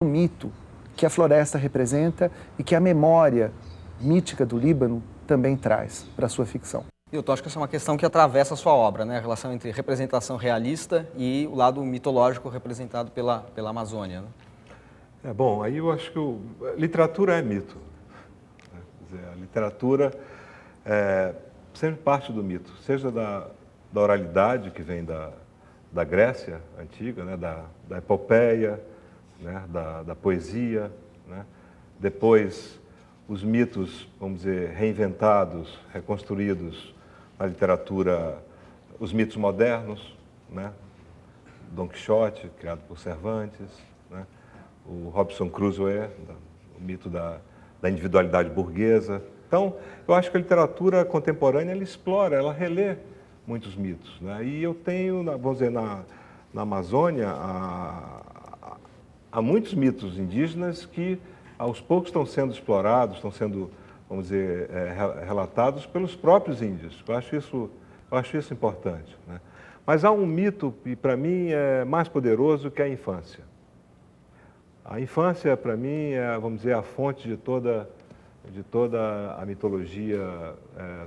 o mito que a floresta representa e que a memória mítica do Líbano também traz para a sua ficção. Eu acho que essa é uma questão que atravessa a sua obra, né? A relação entre representação realista e o lado mitológico representado pela Amazônia. Né? Bom, aí eu acho que literatura é mito. Né? Quer dizer, a literatura sempre parte do mito, seja da oralidade, que vem da Grécia antiga, né? da epopeia, né? da poesia, né? Depois os mitos, vamos dizer, reinventados, reconstruídos na literatura, os mitos modernos, né? Dom Quixote, criado por Cervantes, né? O Robinson Crusoe, o mito da individualidade burguesa. Então, eu acho que a literatura contemporânea, ela explora, ela relê muitos mitos. Né? E eu tenho, vamos dizer, na Amazônia, há muitos mitos indígenas que, aos poucos, estão sendo explorados, estão sendo, vamos dizer, relatados pelos próprios índios. Eu acho isso importante. Né? Mas há um mito, e para mim é mais poderoso, que é a infância. A infância, para mim, vamos dizer, a fonte de toda a mitologia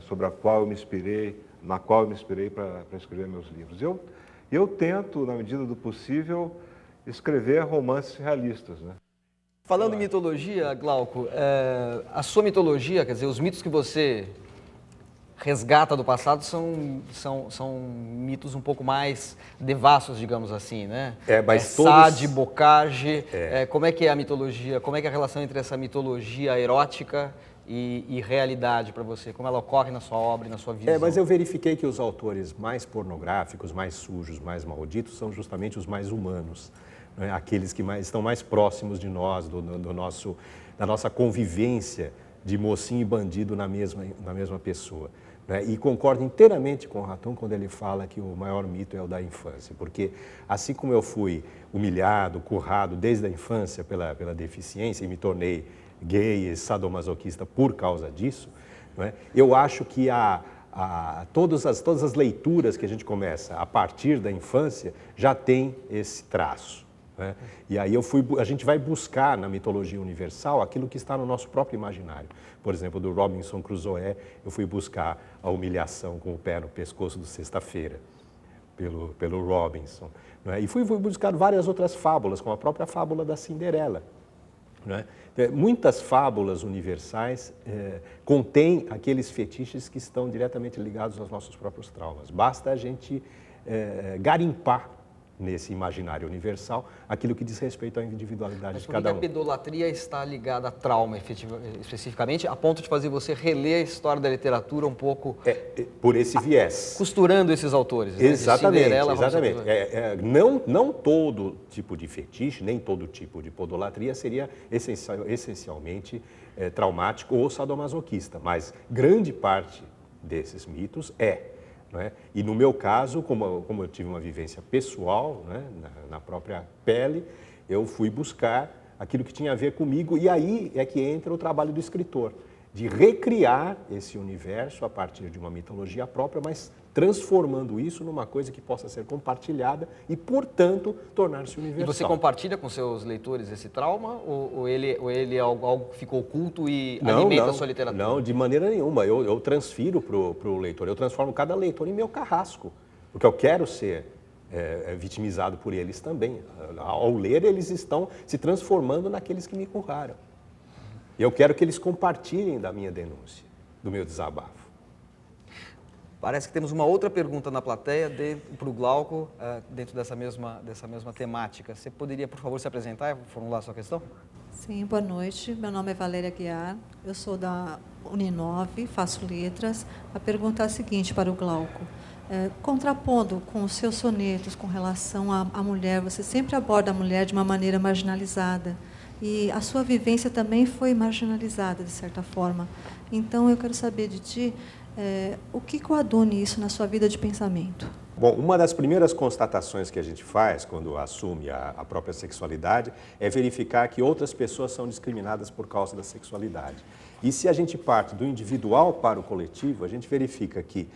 sobre a qual eu me inspirei, na qual eu me inspirei para escrever meus livros. Eu tento, na medida do possível, escrever romances realistas, né? Falando em mitologia, Glauco, a sua mitologia, quer dizer, os mitos que você resgata do passado são mitos um pouco mais devassos, digamos assim, né? Mas Sade, Bocage, como é que é a mitologia, como é que é a relação entre essa mitologia erótica e realidade para você? Como ela ocorre na sua obra e na sua visão? Mas eu verifiquei que os autores mais pornográficos, mais sujos, mais malditos, são justamente os mais humanos. Né? Aqueles que estão mais próximos de nós, da nossa convivência de mocinho e bandido na mesma pessoa. Né? E concordo inteiramente com o Raton quando ele fala que o maior mito é o da infância, porque assim como eu fui humilhado, currado desde a infância pela deficiência e me tornei gay e sadomasoquista por causa disso, né? Eu acho que todas as leituras que a gente começa a partir da infância já tem esse traço. Né? E aí a gente vai buscar na mitologia universal aquilo que está no nosso próprio imaginário. Por exemplo, do Robinson Crusoe, eu fui buscar a humilhação com o pé no pescoço do Sexta-feira, pelo Robinson. Né? E fui buscar várias outras fábulas, como a própria fábula da Cinderela. Né? Muitas fábulas universais contêm aqueles fetiches que estão diretamente ligados aos nossos próprios traumas. Basta a gente garimpar nesse imaginário universal aquilo que diz respeito à individualidade de cada um. A pedolatria está ligada a trauma, especificamente, a ponto de fazer você reler a história da literatura um pouco... por esse viés. Costurando esses autores. Né? Exatamente, exatamente. Não todo tipo de fetiche, nem todo tipo de podolatria seria essencialmente traumático ou sadomasoquista, mas grande parte desses mitos não é? E no meu caso, como eu tive uma vivência pessoal, né, na própria pele, eu fui buscar aquilo que tinha a ver comigo, e aí é que entra o trabalho do escritor, de recriar esse universo a partir de uma mitologia própria, mas transformando isso numa coisa que possa ser compartilhada e, portanto, tornar-se universal. E você compartilha com seus leitores esse trauma, ou ele é algo que ficou oculto e alimenta a sua literatura? Não, de maneira nenhuma. Eu transfiro para o leitor, eu transformo cada leitor em meu carrasco, porque eu quero ser vitimizado por eles também. Ao ler, eles estão se transformando naqueles que me curraram. E eu quero que eles compartilhem da minha denúncia, do meu desabafo. Parece que temos uma outra pergunta na plateia para o Glauco, dentro dessa mesma temática. Você poderia, por favor, se apresentar e formular a sua questão? Sim, boa noite. Meu nome é Valéria Guiar, eu sou da Uninove, faço letras. A pergunta é a seguinte para o Glauco. Contrapondo com os seus sonetos com relação à mulher, você sempre aborda a mulher de uma maneira marginalizada. E a sua vivência também foi marginalizada, de certa forma. Então, eu quero saber de ti, o que coadune isso na sua vida de pensamento? Bom, uma das primeiras constatações que a gente faz quando assume a própria sexualidade é verificar que outras pessoas são discriminadas por causa da sexualidade. E se a gente parte do individual para o coletivo, a gente verifica que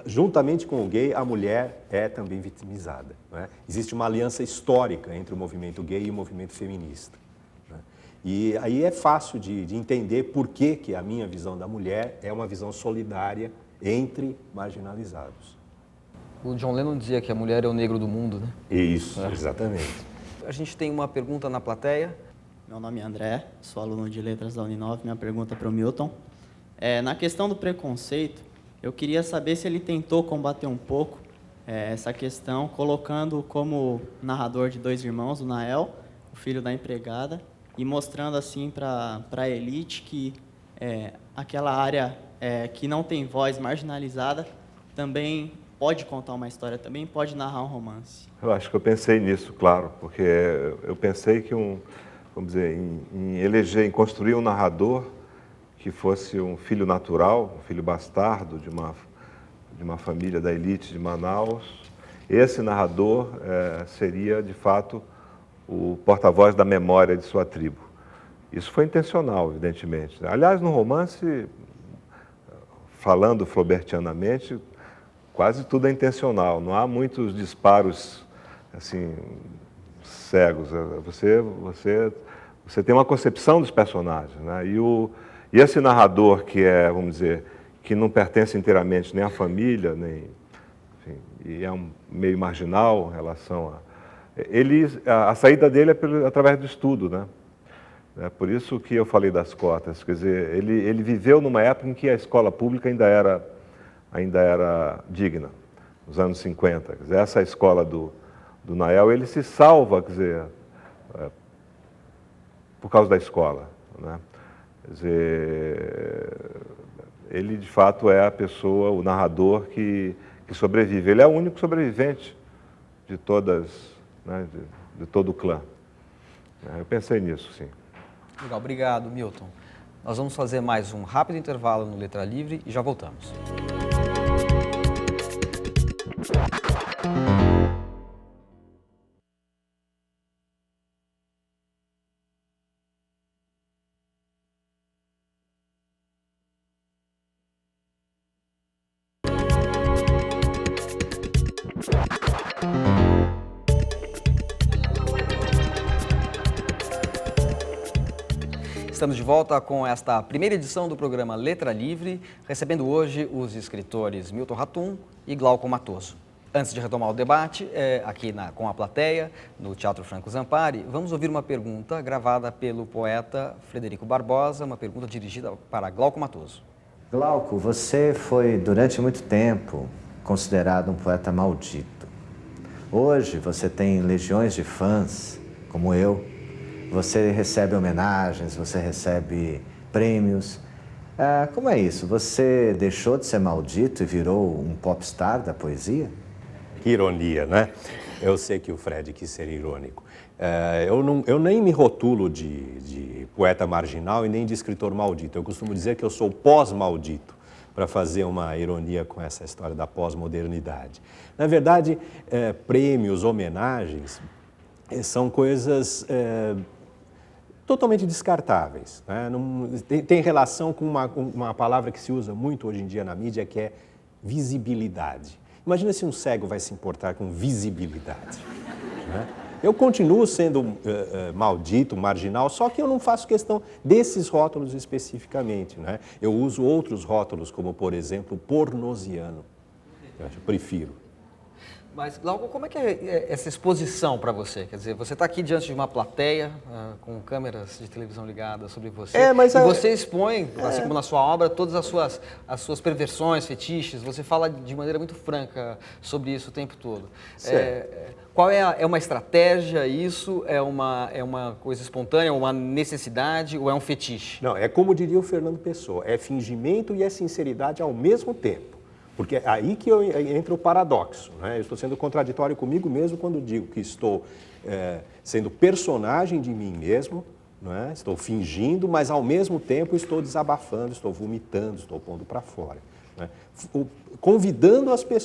juntamente com o gay, a mulher é também vitimizada. Não é? Existe uma aliança histórica entre o movimento gay e o movimento feminista. Não é? E aí é fácil de entender por que a minha visão da mulher é uma visão solidária entre marginalizados. O John Lennon dizia que a mulher é o negro do mundo, né? Isso, exatamente. A gente tem uma pergunta na plateia. Meu nome é André, sou aluno de letras da Uninove. Minha pergunta é para o Milton. Na questão do preconceito, eu queria saber se ele tentou combater um pouco essa questão, colocando como narrador de dois irmãos, o Nael, o filho da empregada, e mostrando assim para a elite que aquela área que não tem voz, marginalizada, também pode contar uma história, também pode narrar um romance. Eu acho que eu pensei nisso, claro, porque eu pensei que vamos dizer, em construir um narrador que fosse um filho natural, um filho bastardo de uma família da elite de Manaus. Esse narrador seria, de fato, o porta-voz da memória de sua tribo. Isso foi intencional, evidentemente. Aliás, no romance, falando flaubertianamente, quase tudo é intencional. Não há muitos disparos assim cegos. Você tem uma concepção dos personagens, né? E esse narrador que vamos dizer, que não pertence inteiramente nem à família, nem, enfim, e é um meio marginal em relação a saída dele é através do estudo, né? É por isso que eu falei das cotas. Quer dizer, ele viveu numa época em que a escola pública ainda era digna, nos anos 50. Quer dizer, essa escola do Nael, ele se salva, quer dizer, por causa da escola, né? Quer dizer, ele de fato é a pessoa, o narrador que sobrevive. Ele é o único sobrevivente de todas, né, de todo o clã. Eu pensei nisso, sim. Legal, obrigado, Milton. Nós vamos fazer mais um rápido intervalo no Letra Livre e já voltamos. Estamos de volta com esta primeira edição do programa Letra Livre, recebendo hoje os escritores Milton Ratum e Glauco Matoso. Antes de retomar o debate, aqui com a plateia, no Teatro Franco Zampari, vamos ouvir uma pergunta gravada pelo poeta Frederico Barbosa, uma pergunta dirigida para Glauco Matoso. Glauco, você foi durante muito tempo considerado um poeta maldito. Hoje você tem legiões de fãs, como eu. Você recebe homenagens, você recebe prêmios. Como é isso? Você deixou de ser maldito e virou um popstar da poesia? Que ironia, né? Eu sei que o Fred quis ser irônico. Eu nem me rotulo de poeta marginal e nem de escritor maldito. Eu costumo dizer que eu sou pós-maldito, para fazer uma ironia com essa história da pós-modernidade. Na verdade, prêmios, homenagens, são coisas totalmente descartáveis, né? Tem relação com uma palavra que se usa muito hoje em dia na mídia, que é visibilidade. Imagina se um cego vai se importar com visibilidade, né? Eu continuo sendo maldito, marginal, só que eu não faço questão desses rótulos especificamente, né? Eu uso outros rótulos, como, por exemplo, pornosiano. Eu prefiro. Mas, Glauco, como é que é essa exposição para você? Quer dizer, você está aqui diante de uma plateia, com câmeras de televisão ligadas sobre você, e você expõe, assim como na sua obra, todas as suas perversões, fetiches, você fala de maneira muito franca sobre isso o tempo todo. Qual é uma estratégia isso? É uma coisa espontânea, uma necessidade ou é um fetiche? Não, é como diria o Fernando Pessoa, é fingimento e é sinceridade ao mesmo tempo. Porque é aí que entra o paradoxo, né? Eu estou sendo contraditório comigo mesmo quando digo que estou sendo personagem de mim mesmo, né? Estou fingindo, mas ao mesmo tempo estou desabafando, estou vomitando, estou pondo para fora, né? Convidando as pessoas